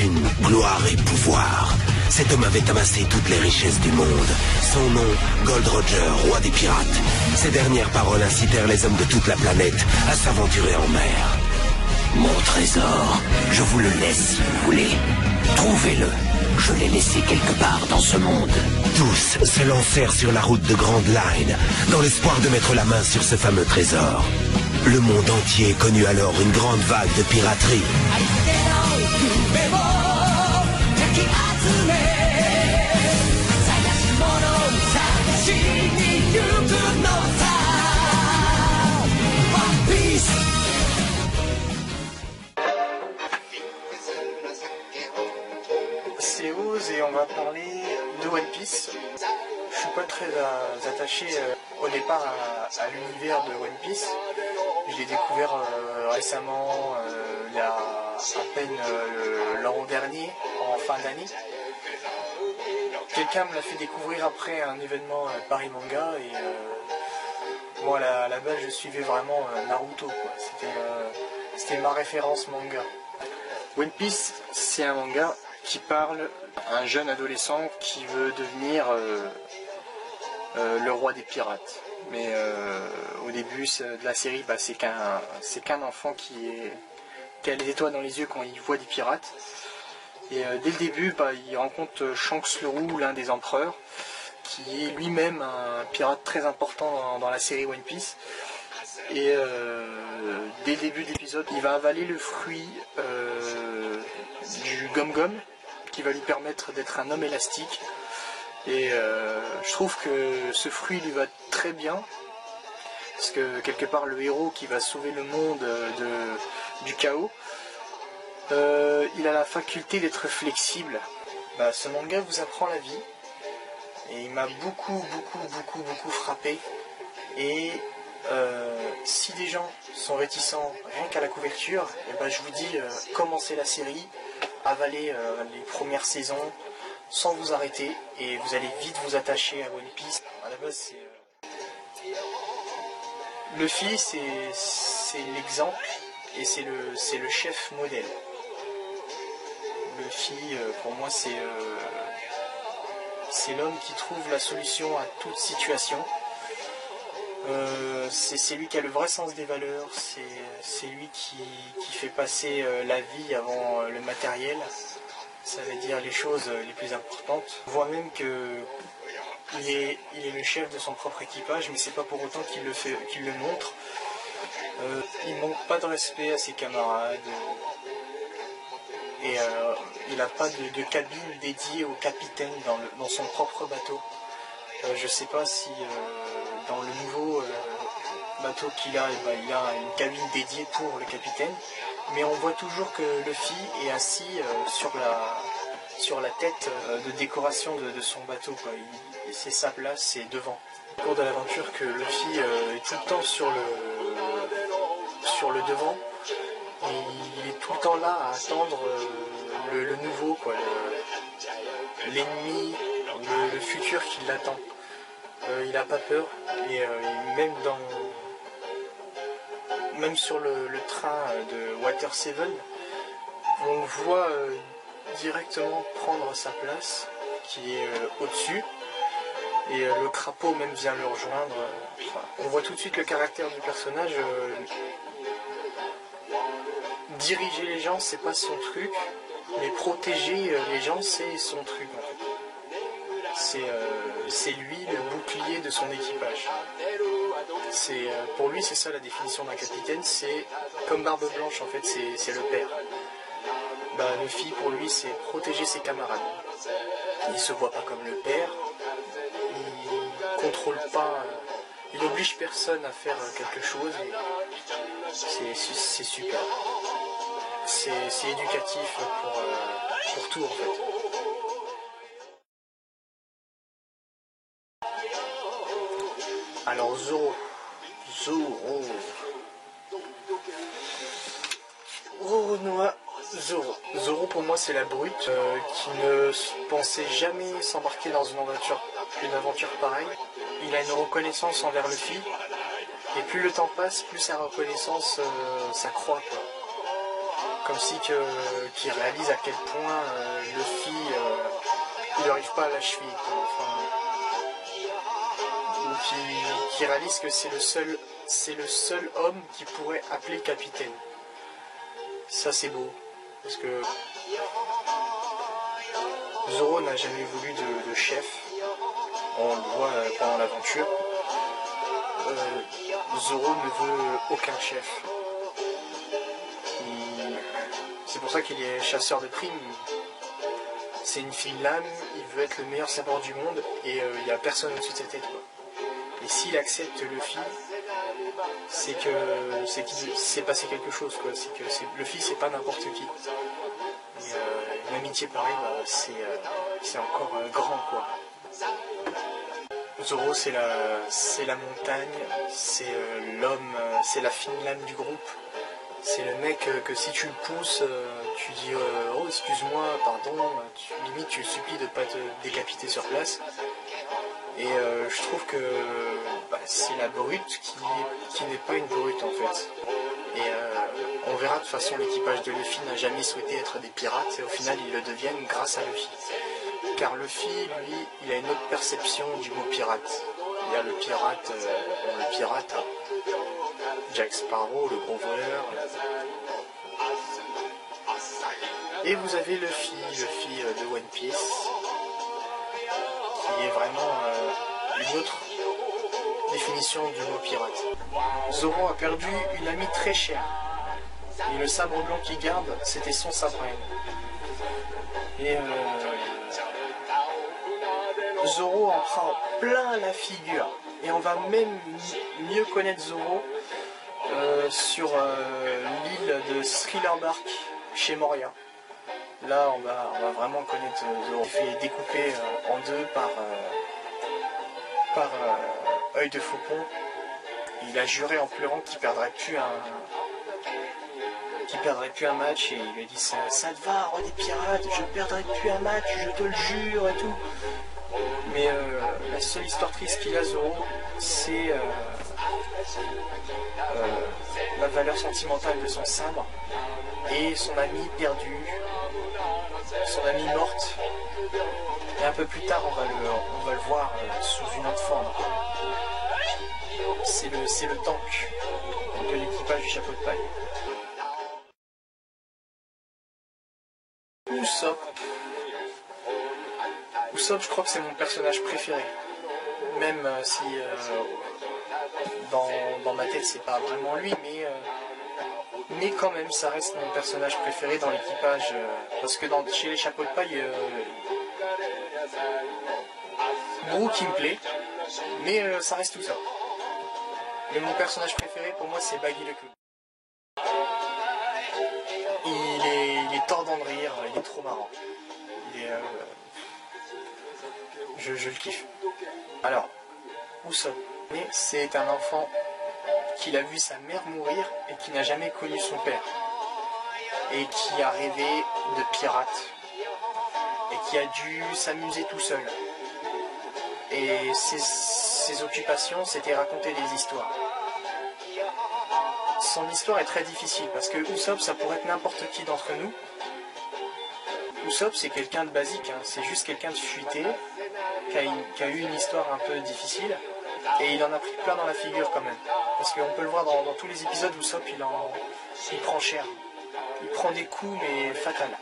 fortune, gloire et pouvoir. Cet homme avait amassé toutes les richesses du monde. Son nom, Gold Roger, roi des pirates. Ces dernières paroles incitèrent les hommes de toute la planète à s'aventurer en mer. Mon trésor, je vous le laisse si vous voulez. Trouvez-le. Je l'ai laissé quelque part dans ce monde. Tous se lancèrent sur la route de Grand Line, dans l'espoir de mettre la main sur ce fameux trésor. Le monde entier connut alors une grande vague de piraterie. C'est Oz et on va parler de One Piece. Je suis pas très attaché au départ à l'univers de One Piece. Je l'ai découvert récemment, il y a à peine l'an dernier, en fin d'année. Quelqu'un me l'a fait découvrir après un événement Paris Manga et moi à la base je suivais vraiment Naruto, c'était ma référence manga. One Piece c'est un manga qui parle d'un jeune adolescent qui veut devenir le roi des pirates. Mais au début de la série, c'est qu'un enfant qui a les étoiles dans les yeux quand il voit des pirates. Et dès le début, il rencontre Shanks le Roux, l'un des empereurs, qui est lui-même un pirate très important dans la série One Piece. Et dès le début de l'épisode, il va avaler le fruit du Gum-Gum, qui va lui permettre d'être un homme élastique. Et je trouve que ce fruit lui va très bien, parce que quelque part le héros qui va sauver le monde du chaos, il a la faculté d'être flexible. Ce manga vous apprend la vie, et il m'a beaucoup frappé. Et si des gens sont réticents rien qu'à la couverture, je vous dis, commencez la série, avalez les premières saisons sans vous arrêter et vous allez vite vous attacher à One Piece. À la base, Luffy, c'est l'exemple et c'est le chef modèle. Luffy, pour moi, c'est l'homme qui trouve la solution à toute situation. C'est lui qui a le vrai sens des valeurs, c'est lui qui fait passer la vie avant le matériel, ça veut dire les choses les plus importantes. On voit même qu'il est le chef de son propre équipage, mais c'est pas pour autant qu'il le montre. Il manque pas de respect à ses camarades, et il n'a pas de cabine dédiée au capitaine dans son propre bateau. Je sais pas si dans le nouveau bateau qu'il a, il a une cabine dédiée pour le capitaine, mais on voit toujours que Luffy est assis sur la tête de décoration de son bateau, c'est sa place, c'est devant. Au cours de l'aventure que Luffy est tout le temps sur le devant, et il est tout le temps là à attendre le nouveau, l'ennemi, le futur qui l'attend. Il n'a pas peur, et même sur le train de Water 7, on le voit directement prendre sa place, qui est au-dessus, et le crapaud même vient le rejoindre. On voit tout de suite le caractère du personnage. Diriger les gens, c'est pas son truc, mais protéger les gens, c'est son truc en fait. C'est lui le bouclier de son équipage. Pour lui, c'est ça la définition d'un capitaine, c'est comme Barbe Blanche en fait, c'est le père. Luffy, pour lui, c'est protéger ses camarades. Il se voit pas comme le père, il contrôle pas, il n'oblige personne à faire quelque chose, et c'est super. C'est éducatif pour tout en fait. Alors Zoro. Roronoa Zoro. Zoro pour moi c'est la brute qui ne pensait jamais s'embarquer dans une aventure pareille. Il a une reconnaissance envers Luffy, et plus le temps passe, plus sa reconnaissance s'accroît. comme si qu'il réalise à quel point Luffy il n'arrive pas à la cheville, quoi. Enfin, ou qui réalise que c'est le seul homme qui pourrait appeler capitaine. Ça c'est beau, parce que Zoro n'a jamais voulu de chef. On le voit pendant l'aventure. Zoro ne veut aucun chef. C'est pour ça qu'il est chasseur de primes. C'est une fine lame, il veut être le meilleur sabre du monde et il n'y a personne au-dessus de sa tête, quoi. Et s'il accepte Luffy, c'est qu'il s'est passé quelque chose, quoi. C'est que Luffy, c'est pas n'importe qui. Et une amitié pareille, bah, c'est encore grand, quoi. Zoro, c'est la montagne, c'est l'homme, c'est la fine lame du groupe. C'est le mec que si tu le pousses, tu dis oh excuse-moi, pardon, limite tu le supplies de ne pas te décapiter sur place. Et je trouve que bah, c'est la brute qui n'est pas une brute en fait. Et on verra de toute façon, l'équipage de Luffy n'a jamais souhaité être des pirates et au final ils le deviennent grâce à Luffy. Car Luffy, lui, il a une autre perception du mot pirate. Il y a le pirate, hein. Jack Sparrow, le gros voleur. Et vous avez Luffy de One Piece, qui est vraiment une autre définition du mot pirate. Zoro a perdu une amie très chère. Et le sabre blanc qu'il garde, c'était son sabre. Et Zoro en prend plein la figure. Et on va même mieux connaître Zoro sur l'île de Thriller Bark chez Moria. Là on va vraiment connaître Zoro. Il fait découper en deux par œil de faucon. Il a juré en pleurant qu'il perdrait plus un match et il lui a dit ça te va, roi des pirates, je perdrai plus un match, je te le jure et tout. Mais la seule histoire triste qu'il a, Zoro, c'est la valeur sentimentale de son sabre et son amie perdue, son amie morte. Et un peu plus tard, on va le voir sous une autre forme. C'est le tank de l'équipage du chapeau de paille. Usopp, je crois que c'est mon personnage préféré. Même si dans ma tête c'est pas vraiment lui, mais quand même ça reste mon personnage préféré dans l'équipage. Parce que chez les chapeaux de paille, Brook qui me plaît, mais ça reste tout ça. Mais mon personnage préféré pour moi c'est Baggy le clown. Il est tordant de rire, il est trop marrant. Je le kiffe. Alors, Usopp, c'est un enfant qui a vu sa mère mourir et qui n'a jamais connu son père. Et qui a rêvé de pirate. Et qui a dû s'amuser tout seul. Et ses occupations, c'était raconter des histoires. Son histoire est très difficile parce que Usopp, ça pourrait être n'importe qui d'entre nous. Usopp, c'est quelqu'un de basique, hein. C'est juste quelqu'un de fuité, qui a eu une histoire un peu difficile, et il en a pris plein dans la figure quand même. Parce qu'on peut le voir dans tous les épisodes, Usopp, il prend cher. Il prend des coups, mais fatal.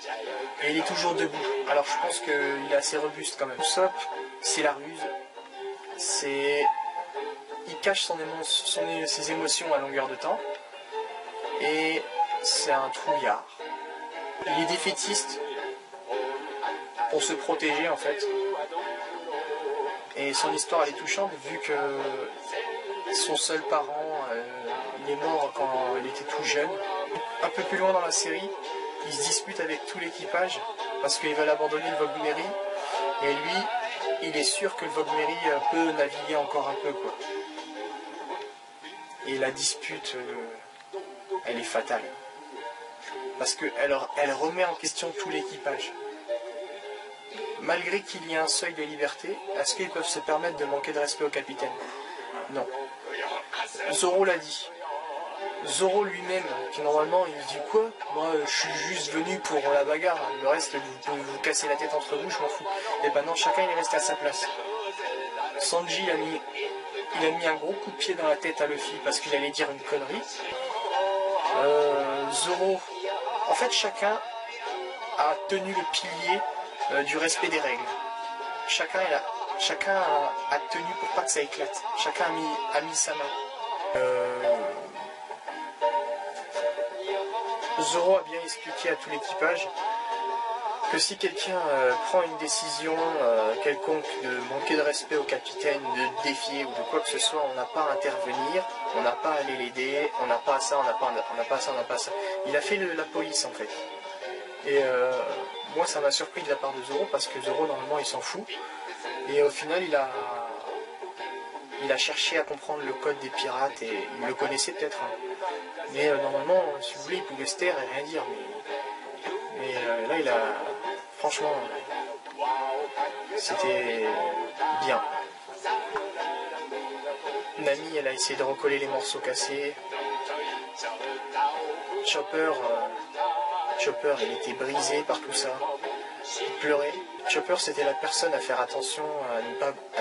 Et il est toujours debout. Alors je pense qu'il est assez robuste quand même. Usopp, c'est la ruse. Il cache ses émotions à longueur de temps. Et c'est un trouillard. Il est défaitiste pour se protéger en fait. Et son histoire elle est touchante vu que son seul parent il est mort quand il était tout jeune. Un peu plus loin dans la série, il se dispute avec tout l'équipage parce qu'ils veulent abandonner le Vogue Mary. Et lui, il est sûr que le Vogue Mary peut naviguer encore un peu, quoi. Et la dispute, elle est fatale. Parce qu'elle remet en question tout l'équipage. Malgré qu'il y ait un seuil de liberté, est-ce qu'ils peuvent se permettre de manquer de respect au capitaine? Non. Zoro l'a dit. Zoro lui-même, qui normalement il dit quoi? Moi je suis juste venu pour la bagarre, le reste vous pouvez vous casser la tête entre vous, je m'en fous. Et ben non, chacun il est resté à sa place. Sanji il a mis un gros coup de pied dans la tête à Luffy parce qu'il allait dire une connerie. Zoro, en fait chacun a tenu le pilier du respect des règles. Chacun a tenu pour pas que ça éclate. Chacun a mis sa main. Zoro a bien expliqué à tout l'équipage que si quelqu'un prend une décision quelconque de manquer de respect au capitaine, de défier ou de quoi que ce soit, on n'a pas à intervenir, on n'a pas à aller l'aider, on n'a pas à ça, on n'a pas à ça, on n'a pas à ça. Il a fait la police en fait. Et moi ça m'a surpris de la part de Zoro parce que Zoro normalement il s'en fout. Et au final il a cherché à comprendre le code des pirates et il le connaissait peut-être. Hein. Mais normalement, si vous voulez, il pouvait se taire et rien dire. Mais là, il a... Franchement, c'était bien. Nami, elle a essayé de recoller les morceaux cassés. Chopper, il était brisé par tout ça. Il pleurait. Chopper, c'était la personne à faire attention à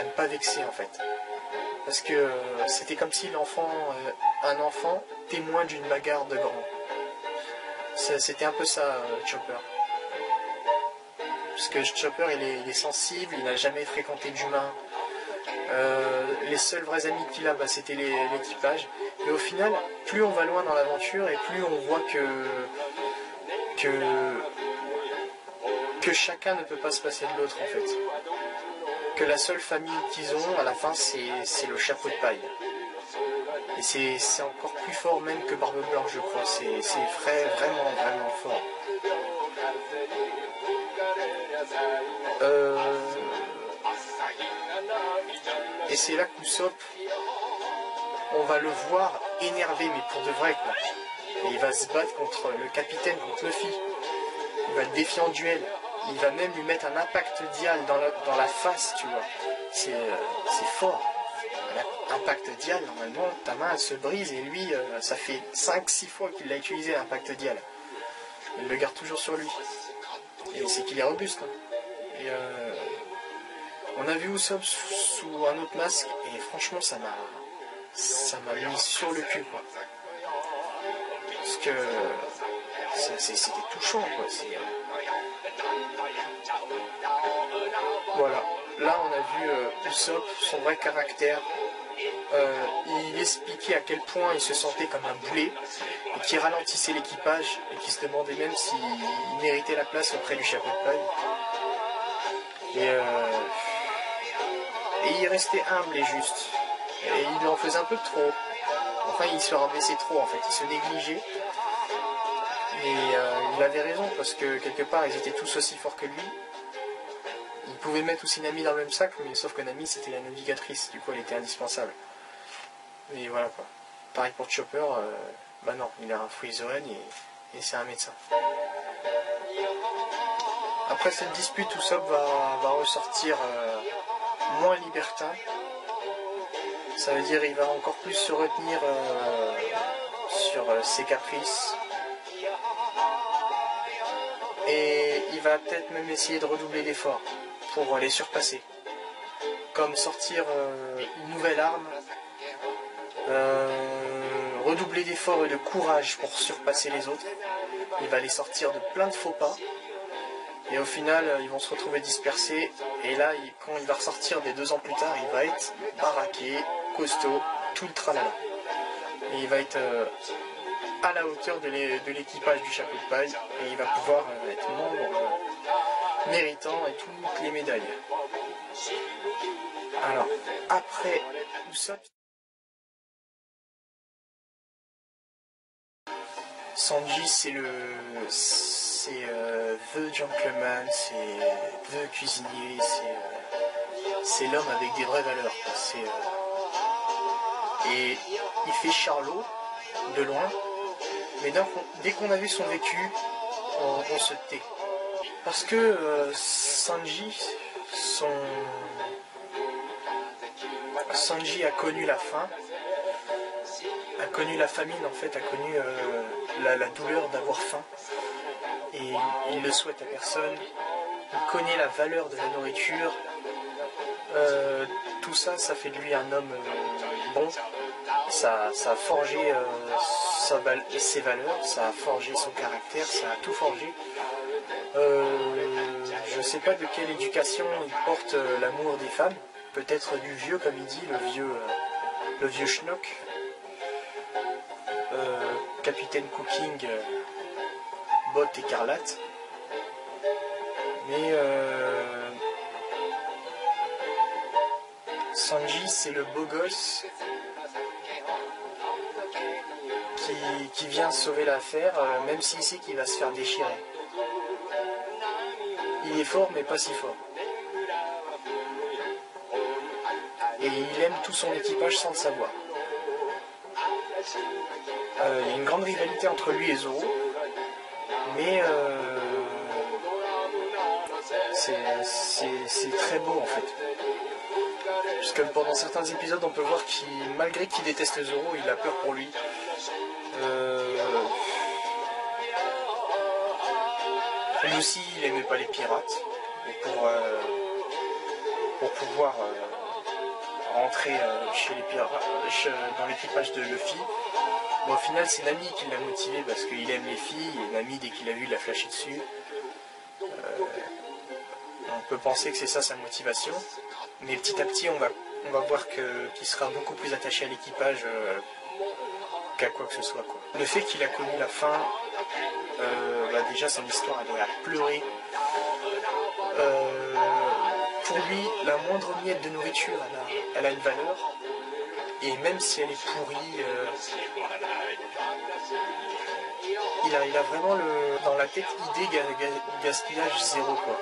ne pas vexer, en fait. Parce que c'était comme si un enfant témoin d'une bagarre de grands. C'était un peu ça, Chopper. Parce que Chopper, il est sensible, il n'a jamais fréquenté d'humains. Les seuls vrais amis qu'il a, c'était l'équipage. Et au final, plus on va loin dans l'aventure et plus on voit que chacun ne peut pas se passer de l'autre, en fait. Que la seule famille qu'ils ont, à la fin, c'est le chapeau de paille. Et c'est encore plus fort même que Barbe Blanche, je crois. C'est vraiment, vraiment fort. Et c'est là qu'Usopp, on va le voir énervé, mais pour de vrai, quoi. Et il va se battre contre le capitaine, contre Luffy. Il va le défier en duel. Il va même lui mettre un impact dial dans la face, tu vois. C'est fort. Impact dial, normalement, ta main elle se brise et lui, ça fait 5-6 fois qu'il l'a utilisé l'impact dial. Il le garde toujours sur lui. Et c'est qu'il est robuste. Hein. Et on a vu Usopp sous un autre masque et franchement ça m'a mis sur le cul, quoi. Parce que c'était touchant, quoi. Voilà. Là on a vu Usopp, son vrai caractère. Il expliquait à quel point il se sentait comme un boulet et qui ralentissait l'équipage et qui se demandait même s'il méritait la place auprès du chapeau de paille. Et il restait humble et juste. Et il en faisait un peu trop. Enfin, il se rabaissait trop en fait, il se négligeait. Et il avait raison parce que quelque part ils étaient tous aussi forts que lui. Il pouvait mettre aussi Nami dans le même sac, mais sauf que Nami c'était la navigatrice, du coup elle était indispensable. Et voilà quoi. Pareil pour Chopper, non, il a un Freezeone et c'est un médecin. Après cette dispute, Usopp va ressortir moins libertin. Ça veut dire qu'il va encore plus se retenir sur ses caprices. Et il va peut-être même essayer de redoubler d'efforts pour les surpasser. Comme sortir une nouvelle arme, redoubler d'efforts et de courage pour surpasser les autres. Il va les sortir de plein de faux pas. Et au final, ils vont se retrouver dispersés. Et là, quand il va ressortir des 2 ans plus tard, il va être baraqué, costaud, tout le tralala. Et il va être à la hauteur de l'équipage du chapeau de paille. Et il va pouvoir être membre méritant et toutes les médailles. Alors, après Usopp, Sanji, c'est The Gentleman, c'est The Cuisinier, c'est l'homme avec des vraies valeurs. Et il fait Charlot de loin, mais dès qu'on a vu son vécu, on se tait. Parce que Sanji a connu la faim, a connu la famine, en fait, a connu la douleur d'avoir faim. Et il ne souhaite à personne. Il connaît la valeur de la nourriture. Tout ça, ça fait de lui un homme bon. Ça a forgé ses valeurs, ça a forgé son caractère, ça a tout forgé. Je ne sais pas de quelle éducation il porte l'amour des femmes. Peut-être du vieux, comme il dit, le vieux schnock. Capitaine Cooking, botte écarlate. Mais Sanji, c'est le beau gosse qui vient sauver l'affaire, même s'il sait qu'il va se faire déchirer. Il est fort, mais pas si fort. Et il aime tout son équipage sans le savoir. Il y a une grande rivalité entre lui et Zoro, mais c'est très beau en fait. Puisque pendant certains épisodes, on peut voir qu'il, malgré qu'il déteste Zoro, il a peur pour lui. Lui aussi, il n'aimait pas les pirates. Et pour pouvoir rentrer chez les pirates, dans l'équipage de Luffy, bon, au final, c'est Nami qui l'a motivé parce qu'il aime les filles. Et Nami, dès qu'il a vu, il l'a flashé dessus. On peut penser que c'est ça sa motivation. Mais petit à petit, on va voir qu'il sera beaucoup plus attaché à l'équipage qu'à quoi que ce soit, quoi. Le fait qu'il a connu la fin, déjà son histoire, elle est à pleurer. Pour lui, la moindre miette de nourriture, elle a une valeur. Et même si elle est pourrie, il a vraiment dans la tête idée gaspillage zéro, quoi.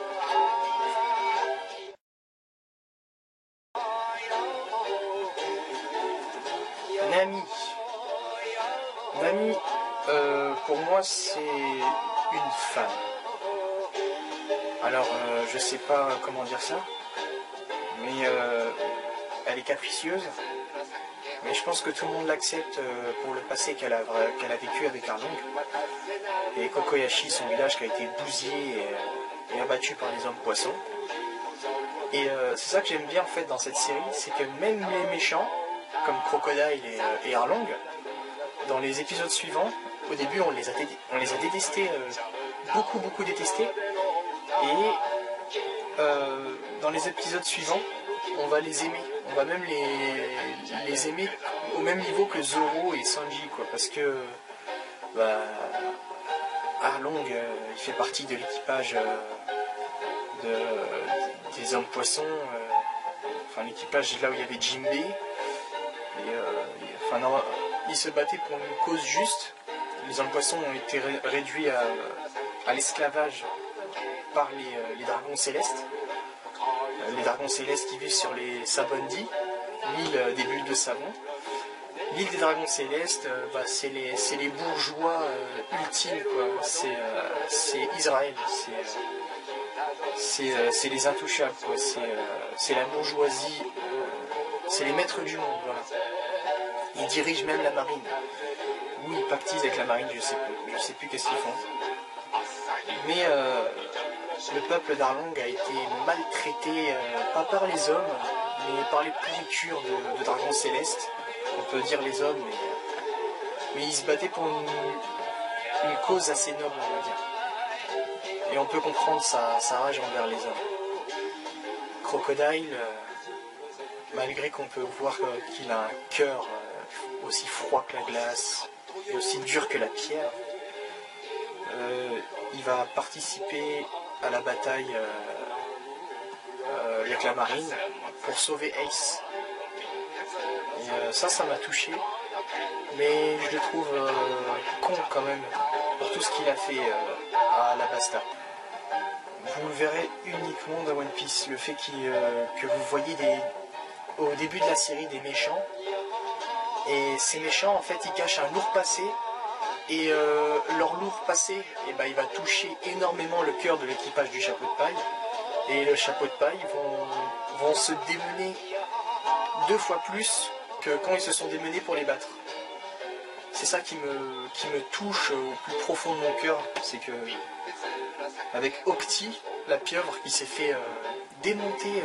Nami, pour moi, c'est une femme. Alors, je sais pas comment dire ça, mais elle est capricieuse. Mais je pense que tout le monde l'accepte pour le passé qu'elle a vécu avec Arlong. Et Kokoyashi, son village qui a été bousillé et abattu par les hommes poissons. Et c'est ça que j'aime bien en fait dans cette série, c'est que même les méchants, comme Crocodile et Arlong, dans les épisodes suivants, au début on les a détestés, beaucoup détestés, et dans les épisodes suivants, on va les aimer, on va même les aimer au même niveau que Zoro et Sanji, quoi, parce que Arlong, il fait partie de l'équipage des hommes poissons, enfin l'équipage là où il y avait Jinbei. Ils se battaient pour une cause juste. Les hommes poissons ont été réduits à l'esclavage par les dragons célestes. Les dragons célestes qui vivent sur les Sabondi, l'île des bulles de savon. L'île des dragons célestes, c'est les bourgeois ultimes, quoi. C'est Israël, c'est les intouchables, quoi. C'est la bourgeoisie, c'est les maîtres du monde, voilà. Ils dirigent même la marine. Ou ils pactisent avec la marine, je sais plus qu'est-ce qu'ils font. Mais le peuple d'Arlong a été maltraité, pas par les hommes, mais par les pourritures de dragons célestes. On peut dire les hommes, mais ils se battaient pour une cause assez noble, on va dire. Et on peut comprendre sa rage envers les hommes. Crocodile, malgré qu'on peut voir qu'il a un cœur aussi froid que la glace et aussi dur que la pierre, il va participer à la bataille avec la marine pour sauver Ace. Et ça m'a touché, mais je le trouve con quand même pour tout ce qu'il a fait à Alabasta. Vous le verrez uniquement dans One Piece, le fait que vous voyez au début de la série des méchants, et ces méchants en fait ils cachent un lourd passé, et leur lourd passé, il va toucher énormément le cœur de l'équipage du chapeau de paille, et le chapeau de paille vont se démener 2 fois plus que quand ils se sont démenés pour les battre. c'est ça qui me touche au plus profond de mon cœur, c'est que avec Octi, la pieuvre qui s'est fait démonter,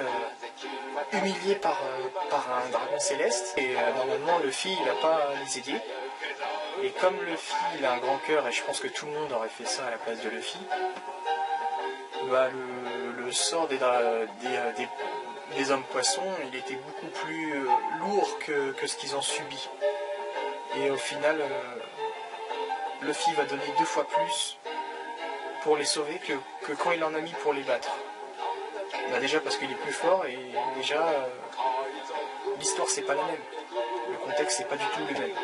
humilié par un dragon céleste, et normalement Luffy il n'a pas à les aider, et comme Luffy il a un grand cœur, et je pense que tout le monde aurait fait ça à la place de Luffy, bah, le sort des hommes poissons il était beaucoup plus lourd que ce qu'ils ont subi, et au final Luffy va donner 2 fois plus pour les sauver que quand il en a mis pour les battre. Bah déjà parce qu'il est plus fort, et déjà l'histoire c'est pas la même, le contexte c'est pas du tout le même.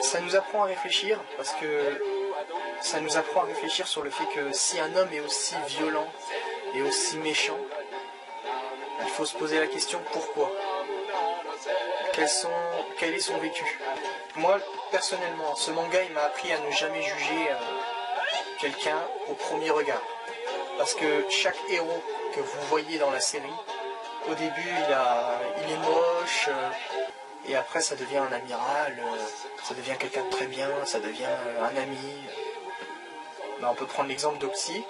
Ça nous apprend à réfléchir, parce que ça nous apprend à réfléchir sur le fait que si un homme est aussi violent et aussi méchant, il faut se poser la question pourquoi. Quel est son vécu. Moi personnellement, ce manga il m'a appris à ne jamais juger quelqu'un au premier regard, parce que chaque héros que vous voyez dans la série, au début il est moche, et après ça devient un amiral, ça devient quelqu'un de très bien, ça devient un ami. Bah, on peut prendre l'exemple d'Oxy,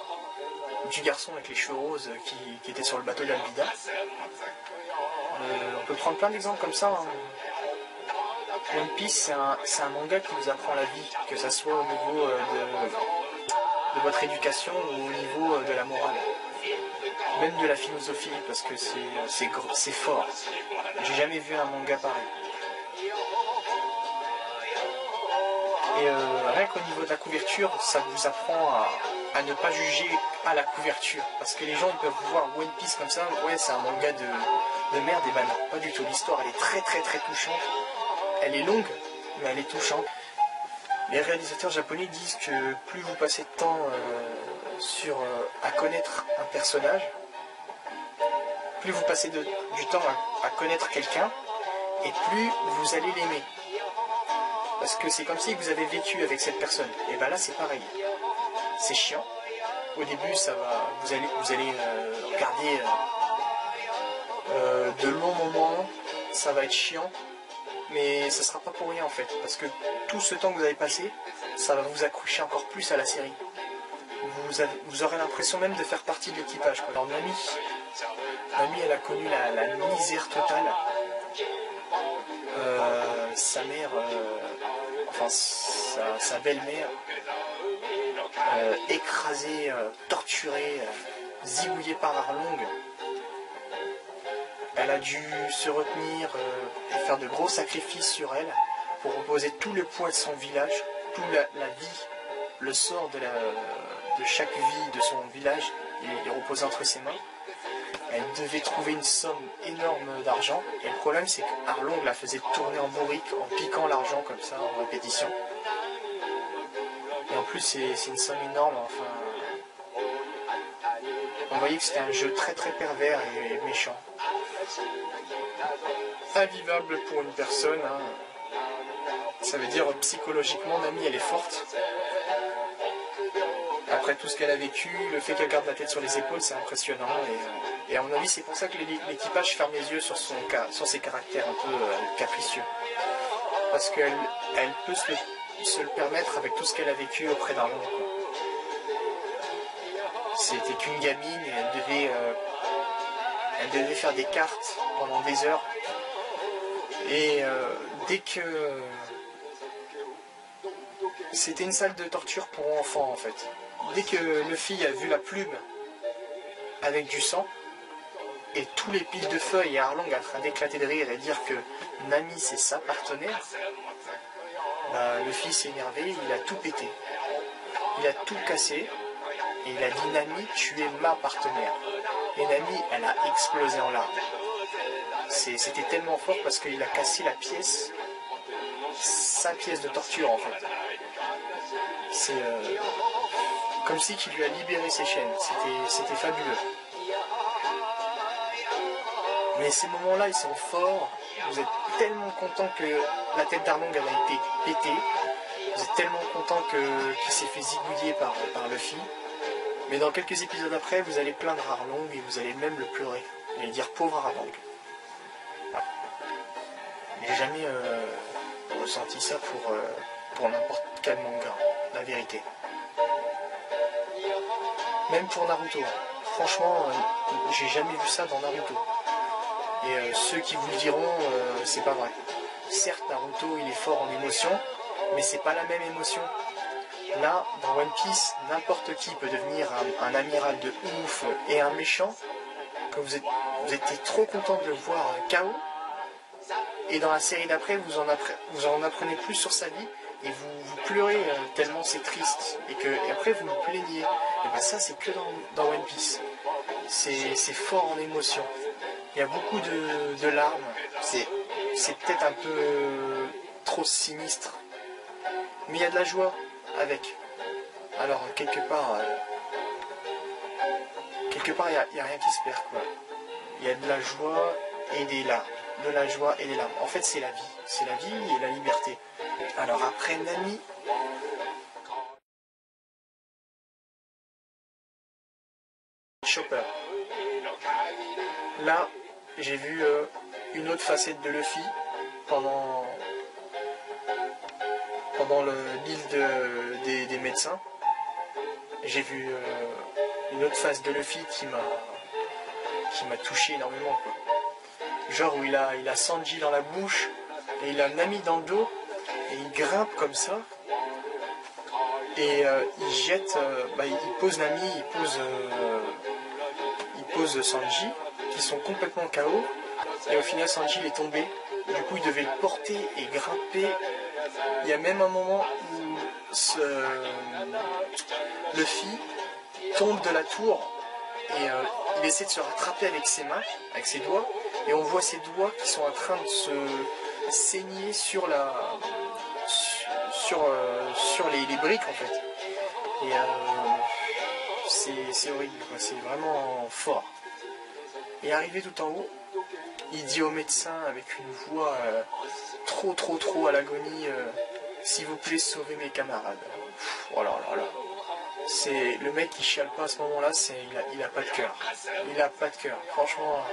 du garçon avec les cheveux roses qui était sur le bateau d'Alvida. On peut prendre plein d'exemples comme ça, hein. One Piece c'est un manga qui vous apprend la vie, que ça soit au niveau de votre éducation ou au niveau de la morale, même de la philosophie, parce que c'est fort. J'ai jamais vu un manga pareil. Et rien qu'au niveau de la couverture, ça vous apprend à ne pas juger à la couverture, parce que les gens ils peuvent voir One Piece comme ça, ouais c'est un manga de merde, et ben non, pas du tout. L'histoire elle est très très très touchante, elle est longue mais elle est touchante. Les réalisateurs japonais disent que plus vous passez de temps à connaître un personnage, plus vous passez du temps à connaître quelqu'un, et plus vous allez l'aimer. Parce que c'est comme si vous avez vécu avec cette personne. Et ben là c'est pareil. C'est chiant. Au début ça va, vous allez regarder de longs moments, ça va être chiant. Mais ça sera pas pour rien en fait, parce que tout ce temps que vous avez passé, ça va vous accrocher encore plus à la série. Vous aurez l'impression même de faire partie de l'équipage. Alors Nami, elle a connu la misère totale. Sa mère, sa belle-mère, écrasée, torturée, zigouillée par Arlong. Elle a dû se retenir et faire de gros sacrifices sur elle pour reposer tout le poids de son village, toute la vie, le sort de chaque vie de son village, il reposait entre ses mains. Elle devait trouver une somme énorme d'argent, et le problème c'est qu'Arlong la faisait tourner en bourrique en piquant l'argent comme ça en répétition. Et en plus c'est une somme énorme, enfin... On voyait que c'était un jeu très très pervers et méchant. Invivable pour une personne, hein. Ça veut dire psychologiquement Nami elle est forte. Après tout ce qu'elle a vécu, le fait qu'elle garde la tête sur les épaules c'est impressionnant, et à mon avis c'est pour ça que l'équipage ferme les yeux sur ses caractères un peu capricieux, parce qu'elle peut se le permettre avec tout ce qu'elle a vécu auprès d'Arlong. C'était qu'une gamine et elle devait faire des cartes pendant des heures, et dès que... C'était une salle de torture pour enfants en fait. Dès que Luffy a vu la plume avec du sang, et tous les piles de feuilles et Arlong en train d'éclater de rire et dire que Nami c'est sa partenaire, bah, Luffy s'est énervé, il a tout pété. Il a tout cassé, et il a dit Nami tu es ma partenaire. Et Nami elle a explosé en larmes. C'était tellement fort parce qu'il a cassé la pièce, sa pièce de torture en fait. C'est comme si il lui a libéré ses chaînes, c'était fabuleux. Mais ces moments-là, ils sont forts, vous êtes tellement content que la tête d'Arlong avait été pétée, vous êtes tellement content qu'il s'est fait zigouiller par Luffy, mais dans quelques épisodes après, vous allez plaindre Arlong et vous allez même le pleurer, et dire pauvre Arlong. J'ai jamais ressenti ça pour n'importe quel manga, la vérité. Même pour Naruto. Franchement, j'ai jamais vu ça dans Naruto. Et ceux qui vous le diront, c'est pas vrai. Certes, Naruto, il est fort en émotion, mais c'est pas la même émotion. Là, dans One Piece, n'importe qui peut devenir un amiral de ouf et un méchant, que vous étiez trop content de le voir KO, et dans la série d'après, vous en apprenez plus sur sa vie, et vous pleurez tellement c'est triste, et après vous vous plaignez. Et ben ça, c'est que dans One Piece. C'est fort en émotion. Il y a beaucoup de larmes, c'est peut-être un peu trop sinistre, mais il y a de la joie avec. Alors quelque part il n'y a rien qui se perd, quoi. Il y a de la joie et des larmes, de la joie et des larmes. En fait, c'est la vie et la liberté. Alors après Nami, Chopper. Là, j'ai vu une autre facette de Luffy pendant l'île des médecins. J'ai vu une autre face de Luffy qui m'a touché énormément, quoi. Genre où il a Sanji dans la bouche et il a Nami dans le dos et il grimpe comme ça et il jette, il pose Nami, il pose Sanji qui sont complètement KO et au final Sanji il est tombé. Du coup il devait le porter et grimper. Il y a même un moment où Luffy tombe de la tour et il essaie de se rattraper avec ses mains, avec ses doigts, et on voit ses doigts qui sont en train de se saigner sur les briques en fait. Et c'est horrible, quoi. C'est vraiment fort. Et arrivé tout en haut, il dit au médecin avec une voix trop à l'agonie, s'il vous plaît sauvez mes camarades. Oh là là là. C'est le mec qui chiale pas à ce moment-là, il a pas de cœur. Il a pas de cœur. Franchement,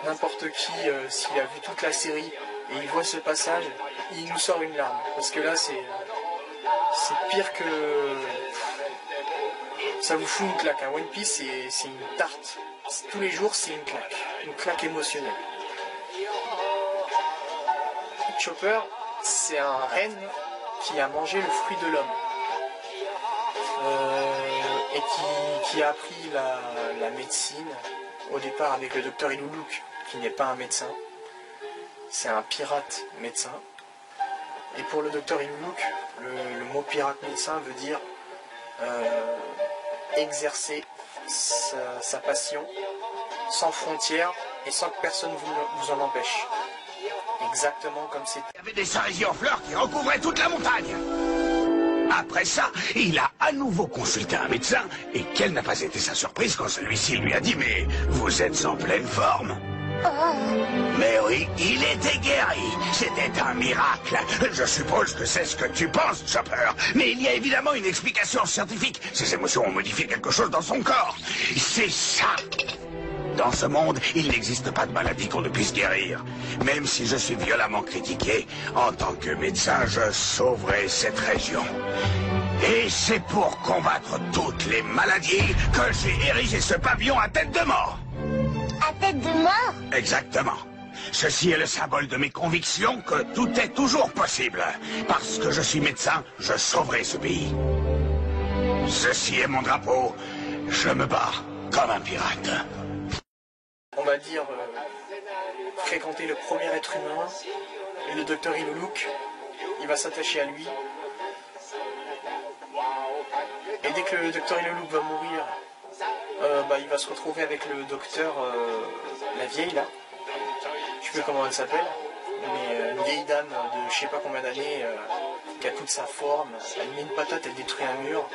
n'importe qui, s'il a vu toute la série et il voit ce passage, il nous sort une larme. Parce que là, c'est pire que... Ça vous fout une claque. Hein. One Piece, c'est une tarte. Tous les jours, c'est une claque émotionnelle. Chopper, c'est un renne qui a mangé le fruit de l'homme. Et qui a appris la médecine au départ avec le docteur Iluluk, qui n'est pas un médecin, c'est un pirate médecin. Et pour le docteur Iluluk, le mot pirate médecin veut dire exercer sa passion sans frontières et sans que personne vous en empêche. Exactement comme c'est. Il y avait des cerisiers en fleurs qui recouvraient toute la montagne. Après ça, il a à nouveau consulté un médecin, et quelle n'a pas été sa surprise quand celui-ci lui a dit « Mais vous êtes en pleine forme !» Mais oui, il était guéri. C'était un miracle. Je suppose que c'est ce que tu penses, Chopper. Mais il y a évidemment une explication scientifique. Ses émotions ont modifié quelque chose dans son corps. C'est ça. Dans ce monde, il n'existe pas de maladie qu'on ne puisse guérir. Même si je suis violemment critiqué, en tant que médecin, je sauverai cette région. Et c'est pour combattre toutes les maladies que j'ai érigé ce pavillon à tête de mort. À tête de mort? Exactement. Ceci est le symbole de mes convictions que tout est toujours possible. Parce que je suis médecin, je sauverai ce pays. Ceci est mon drapeau. Je me bats comme un pirate. On va dire fréquenter le premier être humain et le docteur Iluluk, il va s'attacher à lui. Et dès que le docteur Iluluk va mourir, il va se retrouver avec le docteur, la vieille là, je sais plus comment elle s'appelle, mais une vieille dame de je sais pas combien d'années, qui a toute sa forme, elle met une patate, elle détruit un mur.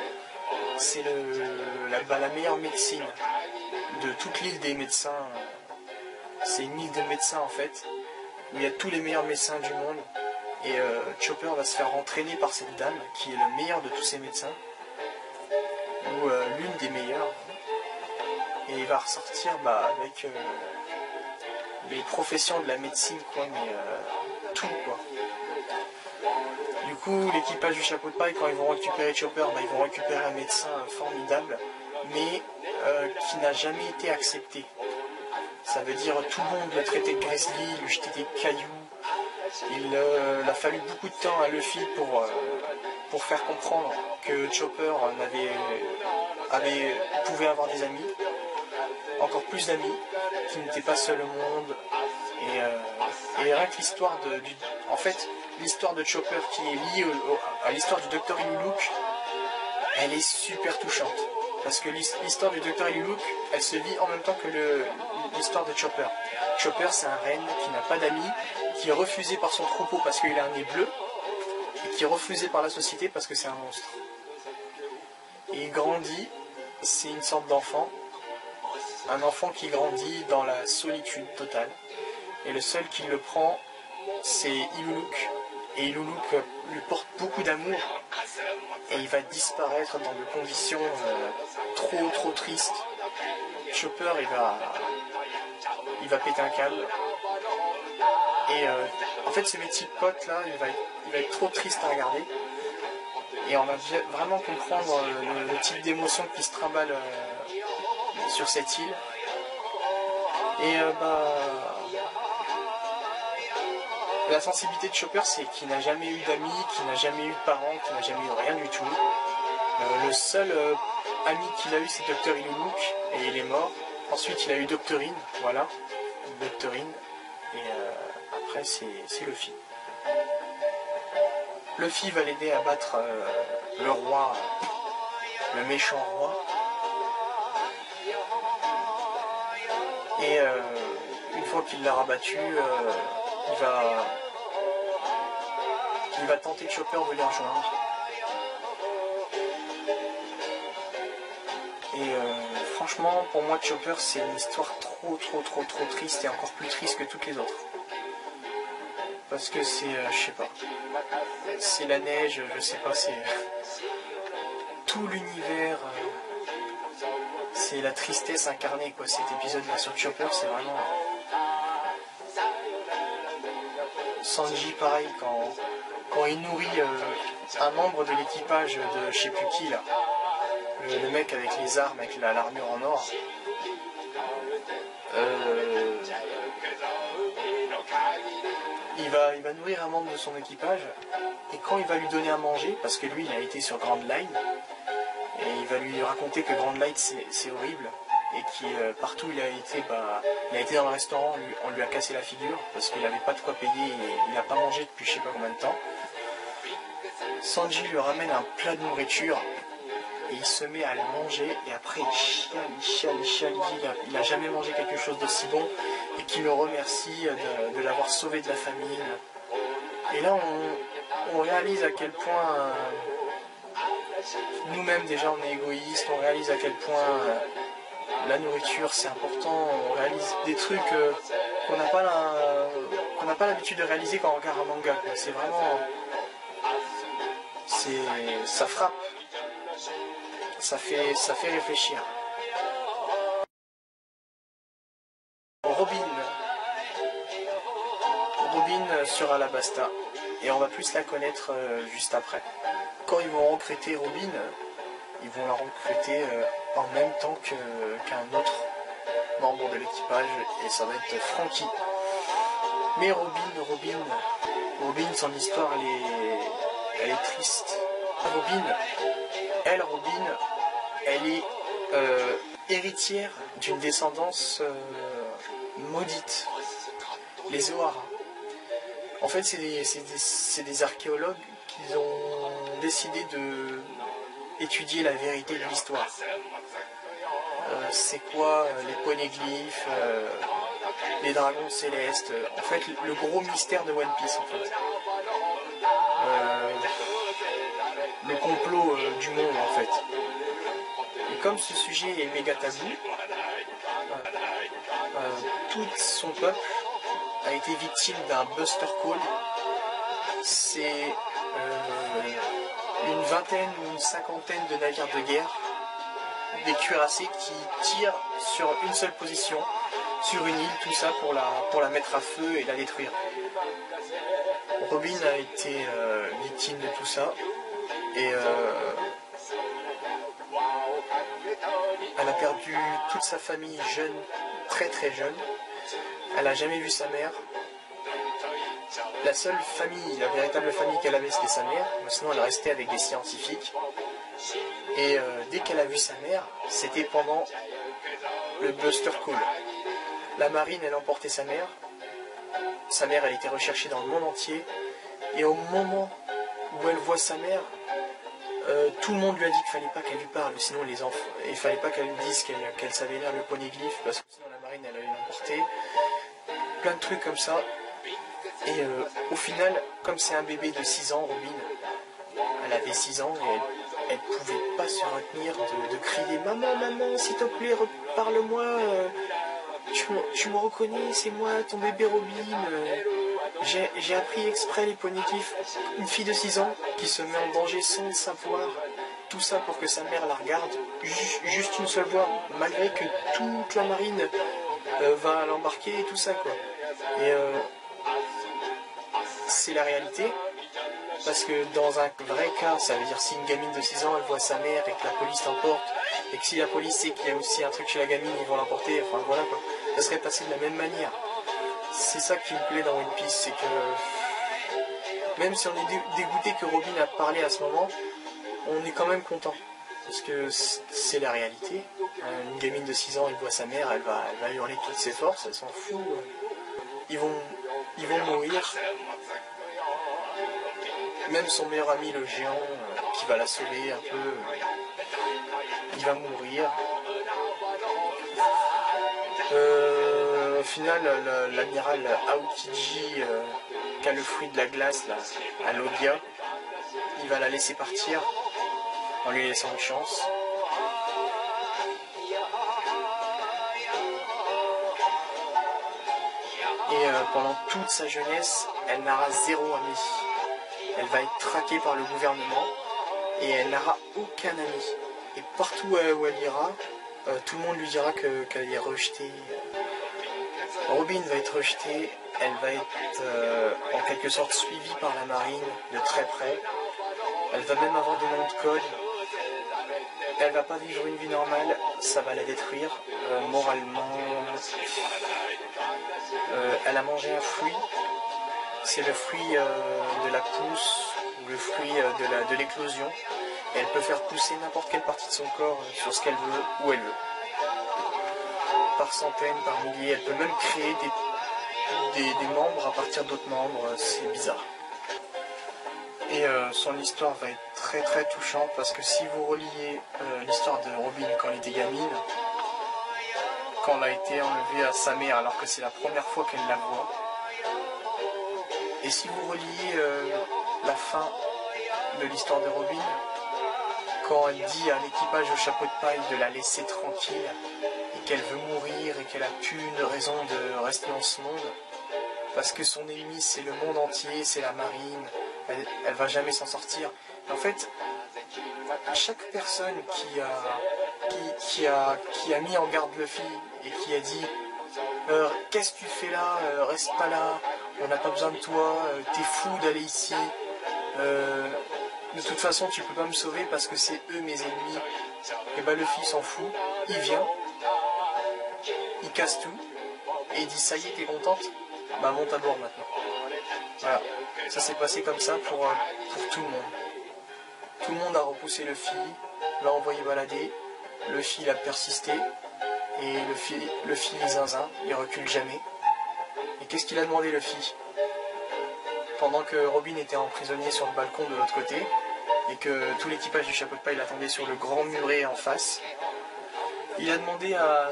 C'est la meilleure médecine de toute l'île des médecins. C'est une île de médecins en fait, où il y a tous les meilleurs médecins du monde. Et Chopper va se faire entraîner par cette dame, qui est le meilleur de tous ces médecins, ou l'une des meilleures. Et il va ressortir avec les professions de la médecine, quoi, mais tout, quoi. Du coup, l'équipage du chapeau de paille, quand ils vont récupérer Chopper, bah, ils vont récupérer un médecin formidable, mais qui n'a jamais été accepté. Ça veut dire tout le monde le traitait de grizzly, lui jetait des cailloux. Il a fallu beaucoup de temps à Luffy pour faire comprendre que Chopper pouvait avoir des amis, encore plus d'amis, qui n'étaient pas seul au monde. Et rien que l'histoire en fait, l'histoire de Chopper qui est liée à l'histoire du Dr. Iluluk, elle est super touchante. Parce que l'histoire du Dr. Iluluk, elle se vit en même temps que l'histoire de Chopper. Chopper, c'est un renne qui n'a pas d'amis, qui est refusé par son troupeau parce qu'il a un nez bleu, et qui est refusé par la société parce que c'est un monstre. Et il grandit, c'est une sorte d'enfant, un enfant qui grandit dans la solitude totale. Et le seul qui le prend, c'est Iluluk. Et Iluluk lui porte beaucoup d'amour. Et il va disparaître dans des conditions trop tristes. Chopper, il va péter un câble. Et en fait, ce petit pote là, il va être trop triste à regarder. Et on va vraiment comprendre le type d'émotion qui se trimballe sur cette île. Et la sensibilité de Chopper, c'est qu'il n'a jamais eu d'amis, qu'il n'a jamais eu de parents, qu'il n'a jamais eu rien du tout. Le seul ami qu'il a eu, c'est Dr. Iluluk, et il est mort. Ensuite, il a eu Doctorine, voilà, Doctorine, et après, c'est Luffy. Luffy va l'aider à battre le roi, le méchant roi. Et une fois qu'il l'a rabattu, il va tenter que Chopper de les rejoindre. Et franchement, pour moi, Chopper, c'est une histoire trop triste et encore plus triste que toutes les autres. Parce que c'est, je sais pas, c'est la neige, je sais pas, c'est tout l'univers, c'est la tristesse incarnée, quoi. Cet épisode-là sur Chopper, c'est vraiment... Sanji, pareil, quand il nourrit un membre de l'équipage de je sais plus qui, là, le mec avec les armes, avec l'armure en or, il va nourrir un membre de son équipage, et quand il va lui donner à manger, parce que lui il a été sur Grand Line, et il va lui raconter que Grand Line c'est horrible, et partout il a été dans le restaurant, on lui a cassé la figure, parce qu'il n'avait pas de quoi payer, et il n'a pas mangé depuis je sais pas combien de temps. Sanji lui ramène un plat de nourriture, et il se met à le manger, et après il chiale, il a jamais mangé quelque chose d'aussi bon, et qui le remercie de l'avoir sauvé de la famine. Et là on réalise à quel point nous-mêmes déjà on est égoïstes, on réalise à quel point la nourriture c'est important, on réalise des trucs qu'on n'a pas l'habitude de réaliser quand on regarde un manga, quoi. C'est vraiment... ça frappe, ça fait réfléchir. Robin sur Alabasta, et on va plus la connaître juste après. Quand ils vont recruter Robin, ils vont la recruter en même temps qu'un autre membre de l'équipage, et ça va être Franky. Mais Robin, son histoire, elle est triste. Robin, elle est héritière d'une descendance maudite, les O'Hara. En fait, c'est des archéologues qui ont décidé de étudier la vérité de l'histoire. C'est quoi les poneglyphes, les dragons célestes, en fait le gros mystère de One Piece, en fait. Le complot du monde, en fait. Et comme ce sujet est méga tabou, tout son peuple a été victime d'un Buster Call. C'est une vingtaine ou une cinquantaine de navires de guerre, des cuirassés qui tirent sur une seule position, sur une île, tout ça pour la mettre à feu et la détruire. Robin a été victime de tout ça et elle a perdu toute sa famille jeune, très très jeune. Elle n'a jamais vu sa mère. La seule famille, la véritable famille qu'elle avait, c'était sa mère. Mais sinon, elle restait avec des scientifiques. Et dès qu'elle a vu sa mère, c'était pendant le Buster Call. La marine, elle emportait sa mère. Sa mère, elle était recherchée dans le monde entier. Et au moment où elle voit sa mère, tout le monde lui a dit qu'il fallait pas qu'elle lui parle, sinon les enfants, il fallait pas qu'elle lui dise qu'elle savait lire le poneglyphe, parce que sinon la marine, elle allait l'emporter. Plein de trucs comme ça. Et au final, comme c'est un bébé de 6 ans, Robin, elle avait 6 ans et elle pouvait pas se retenir de crier « Maman, maman, s'il te plaît, parle-moi, tu me reconnais, c'est moi, ton bébé Robin, j'ai appris exprès les poneglyphes. » Une fille de 6 ans qui se met en danger sans le savoir, tout ça pour que sa mère la regarde, juste une seule fois, malgré que toute la marine va l'embarquer et tout ça, quoi. Et c'est la réalité, parce que dans un vrai cas, ça veut dire si une gamine de 6 ans, elle voit sa mère et que la police l'emporte, et que si la police sait qu'il y a aussi un truc chez la gamine, ils vont l'emporter, enfin voilà quoi. Ça serait passé de la même manière. C'est ça qui me plaît dans One Piece, c'est que même si on est dégoûté que Robin a parlé à ce moment, on est quand même content. Parce que c'est la réalité. Une gamine de 6 ans, elle voit sa mère, elle va hurler de toutes ses forces, elle s'en fout. Ils vont mourir. Même son meilleur ami, le géant, qui va la sauver un peu, il va mourir. Au final, l'amiral Aokiji, qui a le fruit de la glace, là, à Logia, il va la laisser partir en lui laissant une chance. Et pendant toute sa jeunesse, elle n'aura 0 ami. Elle va être traquée par le gouvernement et elle n'aura aucun ami. Et partout où elle ira, tout le monde lui dira qu'elle est rejetée. Robin va être rejetée, elle va être en quelque sorte suivie par la marine de très près. Elle va même avoir des noms de code. Elle va pas vivre une vie normale, ça va la détruire moralement. Elle a mangé un fruit. C'est le fruit de la pousse, ou le fruit de l'éclosion. Et elle peut faire pousser n'importe quelle partie de son corps sur ce qu'elle veut, où elle veut. Par centaines, par milliers, elle peut même créer des membres à partir d'autres membres, c'est bizarre. Et son histoire va être très très touchante, parce que si vous reliez l'histoire de Robin quand elle était gamine, quand elle a été enlevée à sa mère alors que c'est la première fois qu'elle la voit, et si vous reliez la fin de l'histoire de Robin, quand elle dit à l'équipage au chapeau de paille de la laisser tranquille, et qu'elle veut mourir et qu'elle a plus une raison de rester dans ce monde, parce que son ennemi c'est le monde entier, c'est la marine, elle va jamais s'en sortir. En fait, chaque personne qui a mis en garde Luffy et qui a dit qu'est-ce que tu fais là, reste pas là, on n'a pas besoin de toi, t'es fou d'aller ici, de toute façon tu peux pas me sauver parce que c'est eux mes ennemis. Et bah Luffy s'en fout, il vient, il casse tout et il dit ça y est, t'es contente, bah monte à bord maintenant. Voilà, ça s'est passé comme ça pour tout le monde. Tout le monde a repoussé Luffy, l'a envoyé balader, Luffy il a persisté, et Luffy est zinzin, il recule jamais. Et qu'est-ce qu'il a demandé Luffy? Pendant que Robin était emprisonné sur le balcon de l'autre côté, et que tout l'équipage du chapeau de paille l'attendait sur le grand muret en face, il a demandé à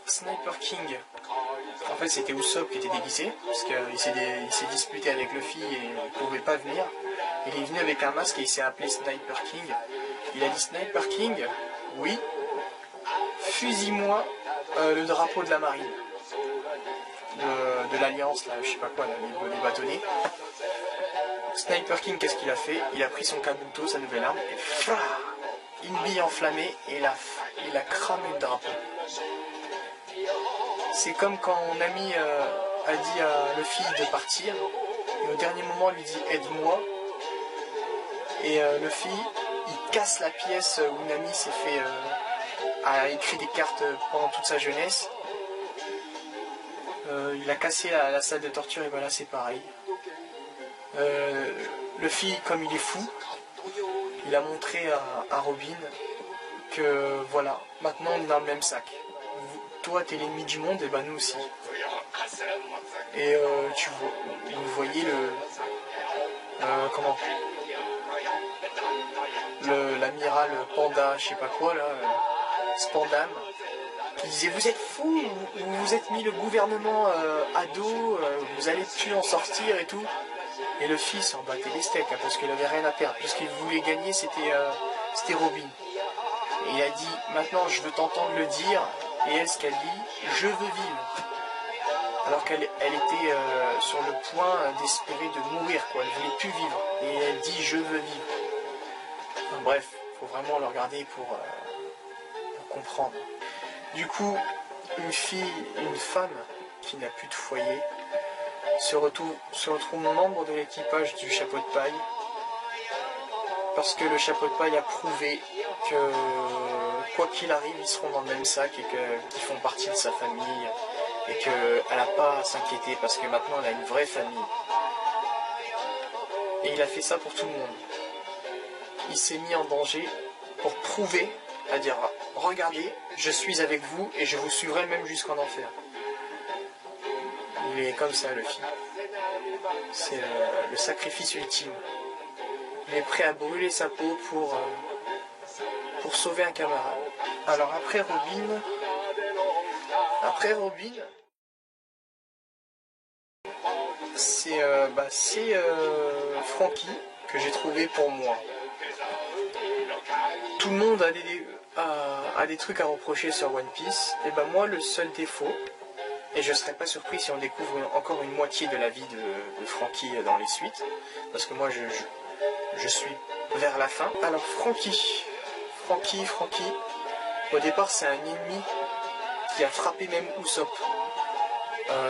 Sniper King. En fait c'était Usopp qui était déguisé, parce qu'il s'est disputé avec Luffy et il ne pouvait pas venir. Il est venu avec un masque et il s'est appelé Sniper King. Il a dit Sniper King, oui, fusille-moi le drapeau de la marine, de l'Alliance, là, je sais pas quoi, là, les bâtonnets. Sniper King, qu'est-ce qu'il a fait? Il a pris son kabuto, sa nouvelle arme, et fra, une bille enflammée, et il a cramé le drapeau. C'est comme quand mon ami a dit à Luffy de partir, Et au dernier moment, il lui dit aide-moi. Et Luffy, il casse la pièce où Nami s'est fait... a écrit des cartes pendant toute sa jeunesse. Il a cassé la salle de torture et voilà, c'est pareil. Luffy, comme il est fou, il a montré à Robin que voilà, maintenant on est dans le même sac. Toi t'es l'ennemi du monde, et ben nous aussi. Et vous voyez l'amiral Panda, je sais pas quoi là, Spandam, qui disait vous êtes fous, vous vous êtes mis le gouvernement à dos, vous allez plus en sortir et tout. Et le fils en battait les steaks hein, parce qu'il avait rien à perdre. Tout ce qu'il voulait gagner c'était Robin. Et il a dit maintenant je veux t'entendre le dire. Et elle ce qu'elle dit, je veux vivre. Alors qu'elle était sur le point d'espérer de mourir quoi. Elle voulait plus vivre. Et elle dit je veux vivre. Enfin, bref, faut vraiment le regarder pour comprendre. Du coup, une femme qui n'a plus de foyer se retrouve membre de l'équipage du chapeau de paille parce que le chapeau de paille a prouvé que quoi qu'il arrive ils seront dans le même sac et qu'ils font partie de sa famille et qu'elle n'a pas à s'inquiéter parce que maintenant elle a une vraie famille. Et il a fait ça pour tout le monde. Il s'est mis en danger pour prouver, à dire regardez, je suis avec vous et je vous suivrai même jusqu'en enfer. Il est comme ça le film. C'est le sacrifice ultime. Il est prêt à brûler sa peau pour sauver un camarade. Alors après Robin, c'est Franky que j'ai trouvé pour moi. Tout le monde a des trucs à reprocher sur One Piece. Et ben moi le seul défaut, et je ne serais pas surpris si on découvre encore une moitié de la vie de Franky dans les suites, parce que moi je suis vers la fin. Alors Franky, au départ c'est un ennemi qui a frappé même Usopp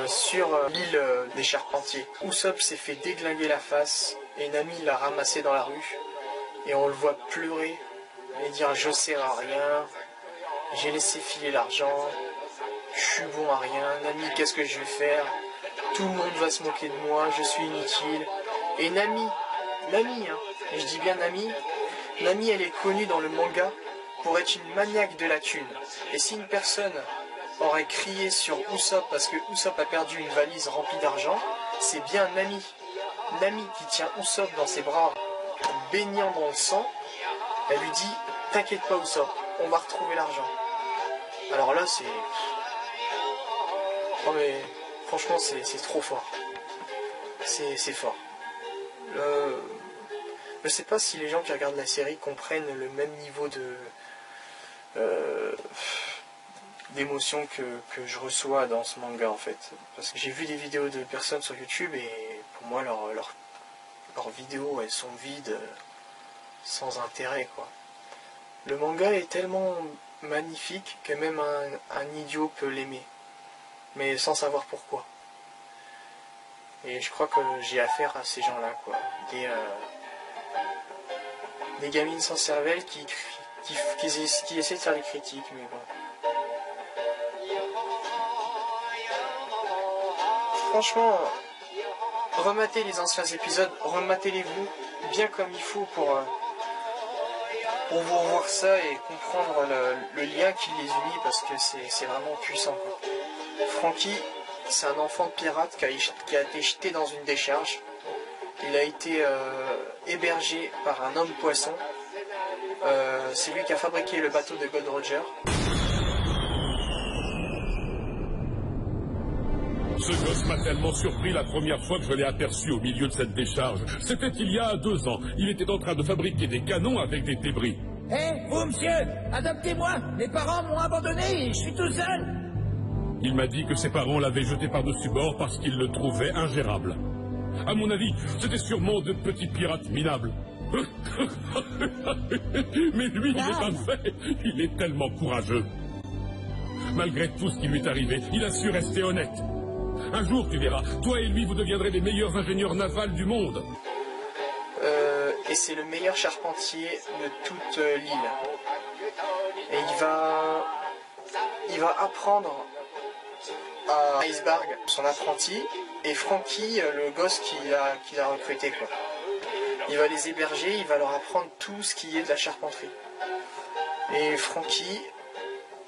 sur l'île des Charpentiers. Usopp s'est fait déglinguer la face et Nami l'a ramassé dans la rue et on le voit pleurer et dire je sers à rien, j'ai laissé filer l'argent, je suis bon à rien, Nami qu'est-ce que je vais faire, tout le monde va se moquer de moi, je suis inutile. Et Nami hein, et je dis bien Nami elle est connue dans le manga pour être une maniaque de la thune. Et si une personne aurait crié sur Usopp parce que Usopp a perdu une valise remplie d'argent, c'est bien Nami qui tient Usopp dans ses bras baignant dans le sang. Elle lui dit t'inquiète pas Usopp, on va retrouver l'argent. Alors là c'est... Oh mais franchement c'est trop fort. C'est fort. Je sais pas si les gens qui regardent la série comprennent le même niveau d'émotion que je reçois dans ce manga en fait. Parce que j'ai vu des vidéos de personnes sur YouTube et pour moi leurs vidéos elles sont vides, sans intérêt quoi. Le manga est tellement magnifique que même un idiot peut l'aimer, mais sans savoir pourquoi. Et je crois que j'ai affaire à ces gens-là quoi. Des gamines sans cervelle qui essaient de faire des critiques, mais bon. Franchement, rematez les anciens épisodes, rematez-les-vous bien comme il faut pour vous revoir ça et comprendre le lien qui les unit parce que c'est vraiment puissant quoi. Franky, c'est un enfant de pirate qui a été jeté dans une décharge. Il a été hébergé par un homme poisson. C'est lui qui a fabriqué le bateau de Gold Roger. Ce gosse m'a tellement surpris la première fois que je l'ai aperçu au milieu de cette décharge. C'était il y a 2 ans. Il était en train de fabriquer des canons avec des débris. Hé, vous monsieur, adoptez-moi. Mes parents m'ont abandonné et je suis tout seul. Il m'a dit que ses parents l'avaient jeté par-dessus bord parce qu'ils le trouvaient ingérable. À mon avis, c'était sûrement de petits pirates minables. Mais lui, il n'est pas fait. Il est tellement courageux. Malgré tout ce qui lui est arrivé, il a su rester honnête. Un jour, tu verras, toi et lui, vous deviendrez les meilleurs ingénieurs navals du monde. Et c'est le meilleur charpentier de toute l'île. Et il va apprendre à Iceberg, son apprenti, et Frankie, le gosse qu'il a recruté, quoi. Il va les héberger, il va leur apprendre tout ce qui est de la charpenterie. Et Frankie,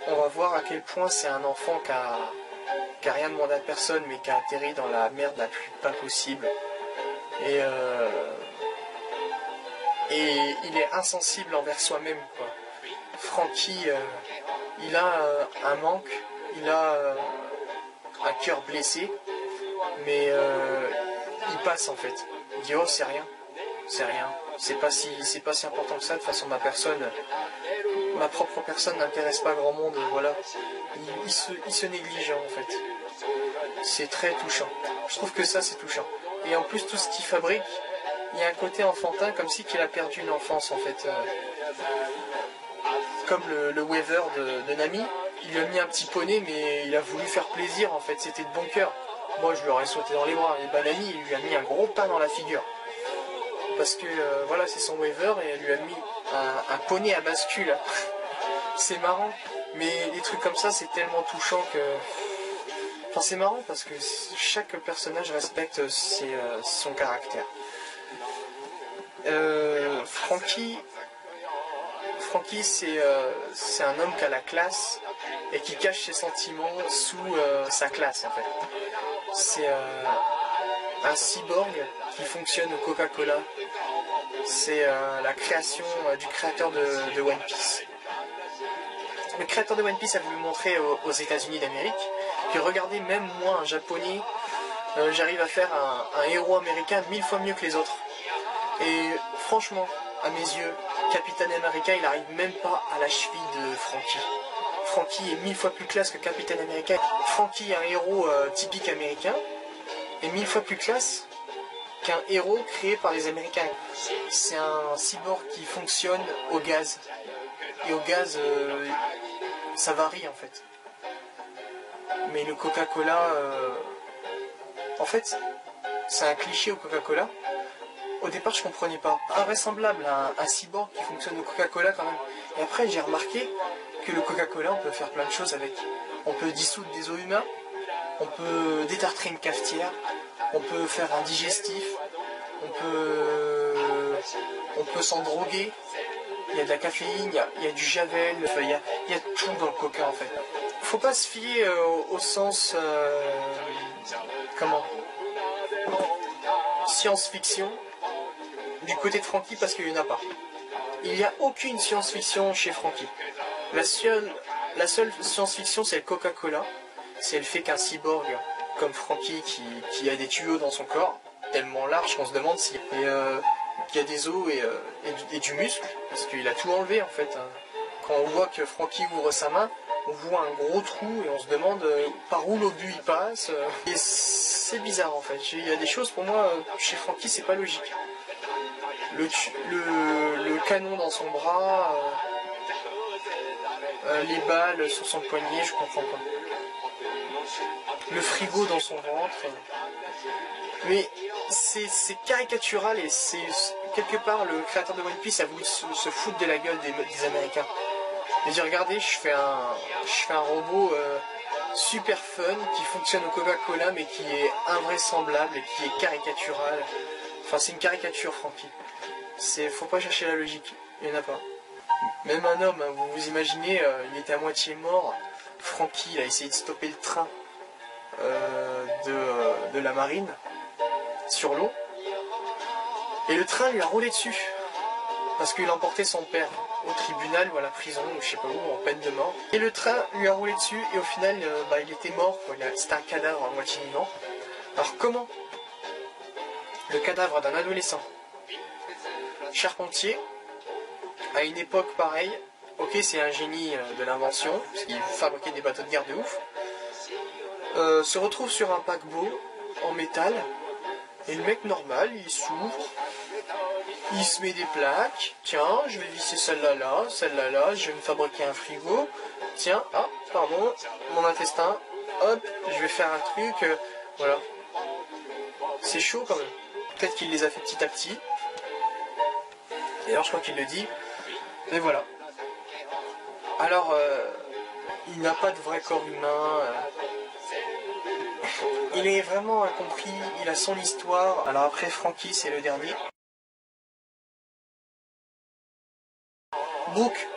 on va voir à quel point c'est un enfant qui a rien demandé à personne, mais qui a atterri dans la merde la plus pas possible. Et il est insensible envers soi-même, quoi. Frankie, il a un manque, il a un cœur blessé, mais il passe en fait. Il dit oh c'est rien, c'est pas si important que ça. De toute façon ma propre personne n'intéresse pas grand monde, voilà. Il se néglige en fait. C'est très touchant. Je trouve que ça c'est touchant. Et en plus tout ce qu'il fabrique, il y a un côté enfantin comme si qu'il a perdu une enfance en fait. Comme le Weaver de Nami, il lui a mis un petit poney mais il a voulu faire plaisir en fait, c'était de bon cœur. Moi je lui aurais sauté dans les bras, et ben Nami il lui a mis un gros pain dans la figure. Parce que voilà c'est son Weaver et elle lui a mis un poney à bascule. C'est marrant, mais des trucs comme ça c'est tellement touchant que... Enfin c'est marrant parce que chaque personnage respecte son caractère. Frankie c'est un homme qui a la classe et qui cache ses sentiments sous sa classe en fait. C'est un cyborg qui fonctionne au Coca-Cola. C'est la création du créateur de One Piece. Le créateur de One Piece a voulu montrer aux États-Unis d'Amérique que regardez, même moi un japonais, j'arrive à faire un héros américain 1000 fois mieux que les autres. Et franchement, à mes yeux, Capitaine Américain, il n'arrive même pas à la cheville de Frankie. Frankie est 1000 fois plus classe que Capitaine Américain. Frankie est un héros typique américain, et 1000 fois plus classe qu'un héros créé par les Américains. C'est un cyborg qui fonctionne au gaz. Et au gaz, ça varie en fait. Mais le Coca-Cola, en fait, c'est un cliché au Coca-Cola. Au départ, je comprenais pas. Invraisemblable, un cyborg qui fonctionne au Coca-Cola quand même. Et après, j'ai remarqué que le Coca-Cola, on peut faire plein de choses avec. On peut dissoudre des os humains, on peut détartrer une cafetière, on peut faire un digestif, on peut s'en droguer. Il y a de la caféine, il y a du javel, il y a tout dans le coca en fait. Faut pas se fier au sens... science-fiction du côté de Frankie parce qu'il n'y en a pas. Il n'y a aucune science-fiction chez Frankie. La seule science-fiction c'est le Coca-Cola. C'est le fait qu'un cyborg comme Frankie qui a des tuyaux dans son corps, tellement large qu'on se demande s'il y a des os et du muscle, parce qu'il a tout enlevé en fait. Quand on voit que Frankie ouvre sa main, on voit un gros trou et on se demande par où l'obus il passe. Et c'est bizarre en fait. Il y a des choses pour moi, chez Frankie c'est pas logique. Le canon dans son bras, les balles sur son poignet, je comprends pas. Le frigo dans son ventre. Mais c'est caricatural et c'est quelque part le créateur de One Piece a voulu se foutre de la gueule des Américains. Et dire regardez, je fais un robot super fun qui fonctionne au Coca-Cola mais qui est invraisemblable et qui est caricatural. Enfin c'est une caricature Frankie. Faut pas chercher la logique, il n'y en a pas. Même un homme, hein, vous imaginez, il était à moitié mort. Frankie il a essayé de stopper le train de la marine sur l'eau et le train lui a roulé dessus parce qu'il emportait son père au tribunal ou à la prison ou je sais pas où en peine de mort et le train lui a roulé dessus et au final il était mort quoi. C'était un cadavre à moitié vivant. Alors comment le cadavre d'un adolescent charpentier à une époque pareille, ok c'est un génie de l'invention parce qu'il fabriquait des bateaux de guerre de ouf, se retrouve sur un paquebot en métal et le mec normal il s'ouvre, il se met des plaques, tiens je vais visser celle-là là, je vais me fabriquer un frigo, tiens, ah pardon, mon intestin, hop, je vais faire un truc, Voilà. C'est chaud quand même. Peut-être qu'il les a fait petit à petit. D'ailleurs, je crois qu'il le dit. Mais voilà. Alors, il n'a pas de vrai corps humain. Il est vraiment incompris. Il a son histoire. Alors après, Franky, c'est le dernier. Brook.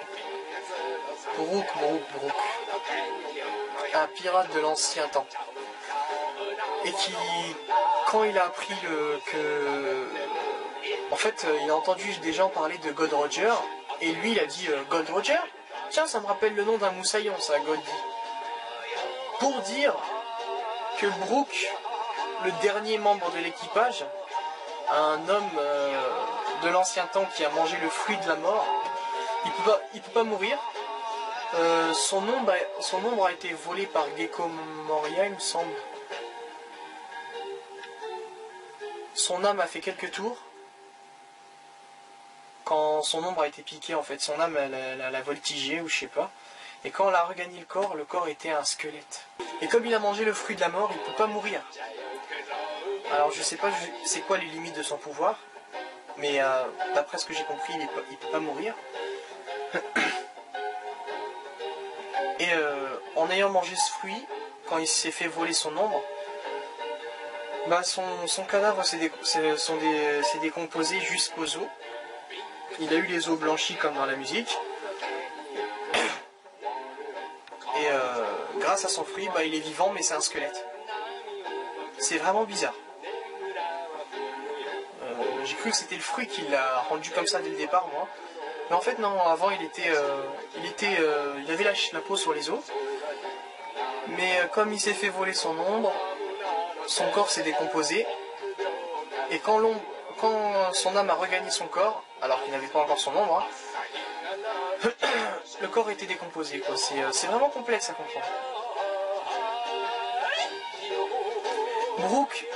Un pirate de l'ancien temps. Et qui, quand il a appris en fait, il a entendu des gens parler de Gold Roger, et lui, il a dit Gold Roger? Tiens, ça me rappelle le nom d'un moussaillon, ça, Goldie. Pour dire que Brook, le dernier membre de l'équipage, un homme de l'ancien temps qui a mangé le fruit de la mort, il peut pas mourir. Son ombre a été volé par Gecko Moria, il me semble. Son âme a fait quelques tours. Quand son ombre a été piquée, en fait, son âme elle a voltigé ou je sais pas. Et quand elle a regagné le corps était un squelette. Et comme il a mangé le fruit de la mort, il peut pas mourir. Alors je sais pas c'est quoi les limites de son pouvoir, mais d'après ce que j'ai compris, il peut pas mourir. Et en ayant mangé ce fruit, quand il s'est fait voler son ombre, bah son cadavre s'est décomposé jusqu'aux os. Il a eu les os blanchis comme dans la musique. Et grâce à son fruit, bah, il est vivant mais c'est un squelette. C'est vraiment bizarre. J'ai cru que c'était le fruit qui l'a rendu comme ça dès le départ, moi. Mais en fait non, avant il avait la peau sur les os. Mais comme il s'est fait voler son ombre, son corps s'est décomposé. Et quand son âme a regagné son corps, alors qu'il n'avait pas encore son ombre, hein, le corps était décomposé, quoi. C'est vraiment complexe à comprendre. Brook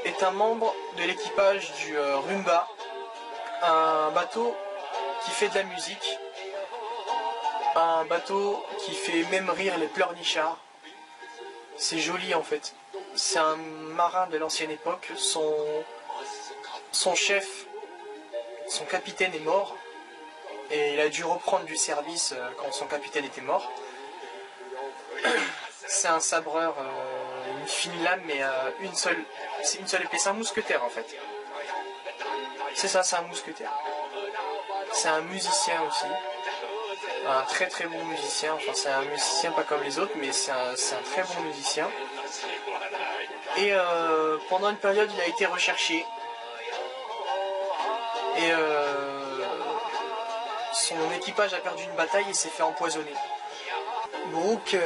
est un membre de l'équipage du Rumba, un bateau qui fait de la musique, un bateau qui fait même rire les pleurnichards. C'est joli en fait. C'est un marin de l'ancienne époque. Son chef, son capitaine est mort et il a dû reprendre du service quand son capitaine était mort. C'est un sabreur, une fine lame, mais c'est une seule épée. C'est un mousquetaire en fait. C'est ça, c'est un mousquetaire. C'est un musicien aussi. Un très très bon musicien. Enfin, c'est un musicien pas comme les autres, mais c'est un très bon musicien. Et pendant une période, il a été recherché. Et son équipage a perdu une bataille et s'est fait empoisonner. Brook,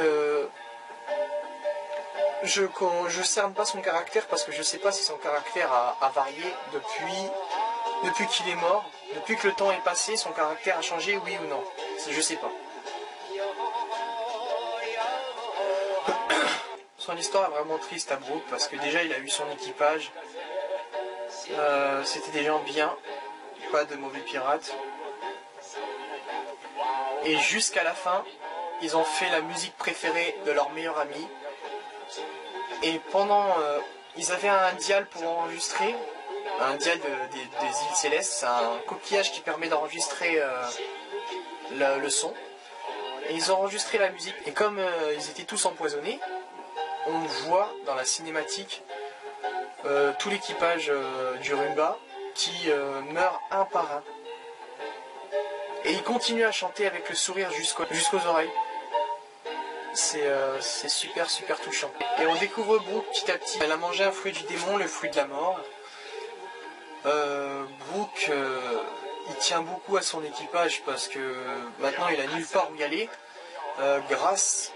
je cerne pas son caractère parce que je sais pas si son caractère a varié depuis qu'il est mort. Depuis que le temps est passé, son caractère a changé, oui ou non. Je sais pas. Son histoire est vraiment triste à Brook parce que déjà il a eu son équipage. C'était des gens bien, pas de mauvais pirates. Et jusqu'à la fin, ils ont fait la musique préférée de leur meilleur ami. Et ils avaient un dial pour enregistrer, un dial des îles Célestes, c'est un coquillage qui permet d'enregistrer le son. Et ils ont enregistré la musique. Et comme ils étaient tous empoisonnés, on voit dans la cinématique tout l'équipage du Rumba qui meurt un par un. Et ils continuent à chanter avec le sourire jusqu'aux oreilles. C'est super super touchant. Et on découvre Brook petit à petit. Elle a mangé un fruit du démon, le fruit de la mort. Brook, il tient beaucoup à son équipage parce que maintenant il a nulle part où y aller. Grâce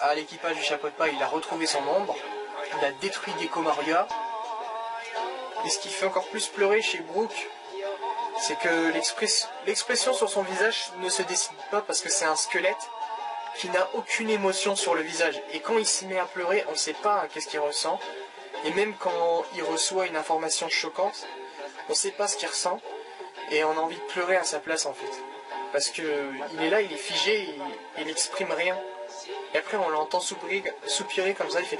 à l'équipage du chapeau de paille, il a retrouvé son ombre. Il a détruit Gecko Moria. Et ce qui fait encore plus pleurer chez Brook, c'est que l'expression sur son visage ne se dessine pas parce que c'est un squelette qui n'a aucune émotion sur le visage. Et quand il se met à pleurer, on ne sait pas qu'est-ce qu'il ressent. Et même quand il reçoit une information choquante, on ne sait pas ce qu'il ressent. Et on a envie de pleurer à sa place en fait. Parce qu'il est là, il est figé, il n'exprime rien. Et après on l'entend soupirer comme ça, il fait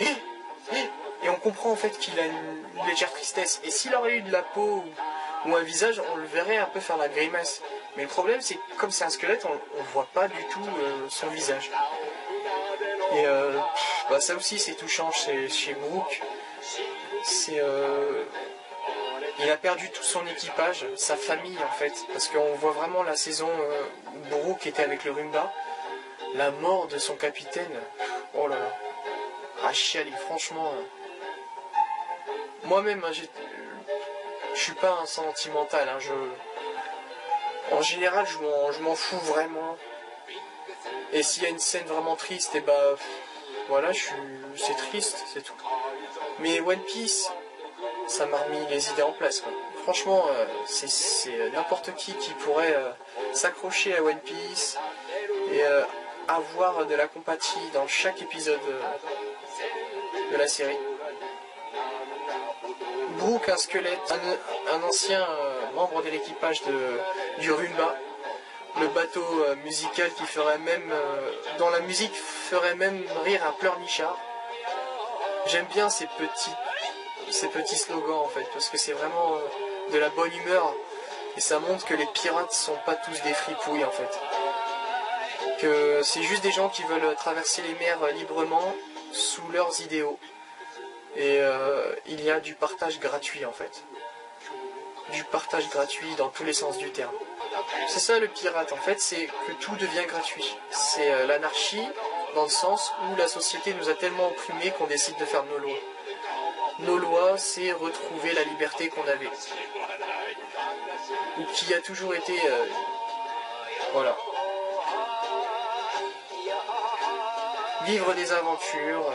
Et on comprend en fait qu'il a une légère tristesse. Et s'il aurait eu de la peau ou un visage, on le verrait un peu faire la grimace. Mais le problème, c'est que comme c'est un squelette, on ne voit pas du tout son visage. Et bah ça aussi, c'est touchant chez Brooke. Il a perdu tout son équipage, sa famille en fait. Parce qu'on voit vraiment la saison où Brooke était avec le Rumba. La mort de son capitaine. Oh là là. Ah, chialer, franchement. Moi-même, hein, je suis pas un sentimental. Hein, en général, je m'en fous vraiment. Et s'il y a une scène vraiment triste, et bah voilà, c'est triste, c'est tout. Mais One Piece, ça m'a remis les idées en place, quoi. Franchement, c'est n'importe qui pourrait s'accrocher à One Piece et avoir de la compatie dans chaque épisode de la série. Brooke, un squelette, un ancien membre de l'équipage du Rumba, le bateau musical qui ferait même, dont la musique ferait même rire un pleurnichard. J'aime bien ces petits slogans en fait, parce que c'est vraiment de la bonne humeur et ça montre que les pirates sont pas tous des fripouilles en fait. Que c'est juste des gens qui veulent traverser les mers librement sous leurs idéaux. Et il y a du partage gratuit en fait. Du partage gratuit dans tous les sens du terme. C'est ça le pirate en fait, c'est que tout devient gratuit. C'est l'anarchie dans le sens où la société nous a tellement opprimés qu'on décide de faire nos lois. Nos lois, c'est retrouver la liberté qu'on avait. Ou qui a toujours été... voilà. Vivre des aventures.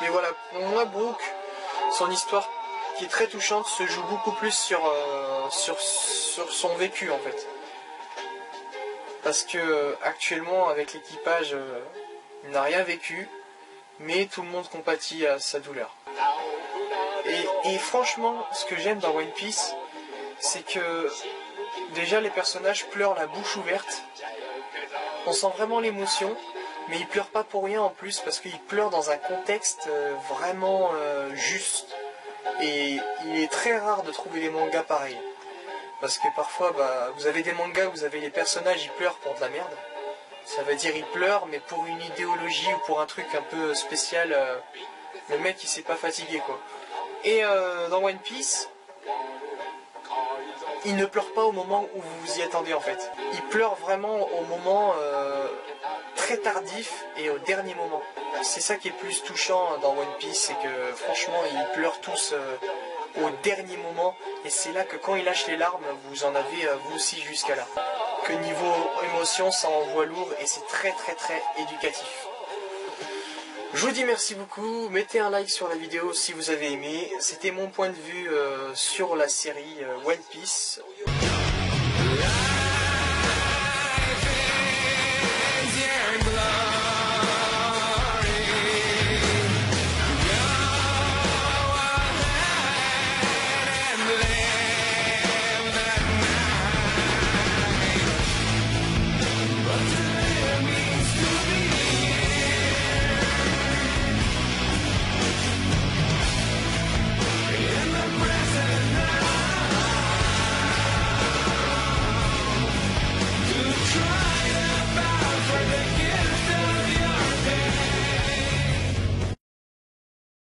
Mais voilà, pour moi, Brooke, son histoire qui est très touchante se joue beaucoup plus sur son vécu en fait. Parce que actuellement, avec l'équipage, il n'a rien vécu, mais tout le monde compatit à sa douleur. Et franchement, ce que j'aime dans One Piece, c'est que déjà les personnages pleurent la bouche ouverte. On sent vraiment l'émotion, mais ils pleurent pas pour rien en plus, parce qu'ils pleurent dans un contexte vraiment juste. Et il est très rare de trouver des mangas pareils. Parce que parfois, bah, vous avez des mangas où vous avez les personnages, ils pleurent pour de la merde. Ça veut dire ils pleurent, mais pour une idéologie ou pour un truc un peu spécial, le mec il s'est pas fatigué quoi. Et dans One Piece, il ne pleure pas au moment où vous vous y attendez en fait. Il pleure vraiment au moment très tardif et au dernier moment. C'est ça qui est plus touchant dans One Piece, c'est que franchement ils pleurent tous au dernier moment, et c'est là que quand ils lâchent les larmes, vous en avez vous aussi jusqu'à là. Que niveau émotion, ça envoie lourd et c'est très très très éducatif. Je vous dis merci beaucoup, mettez un like sur la vidéo si vous avez aimé. C'était mon point de vue sur la série One Piece.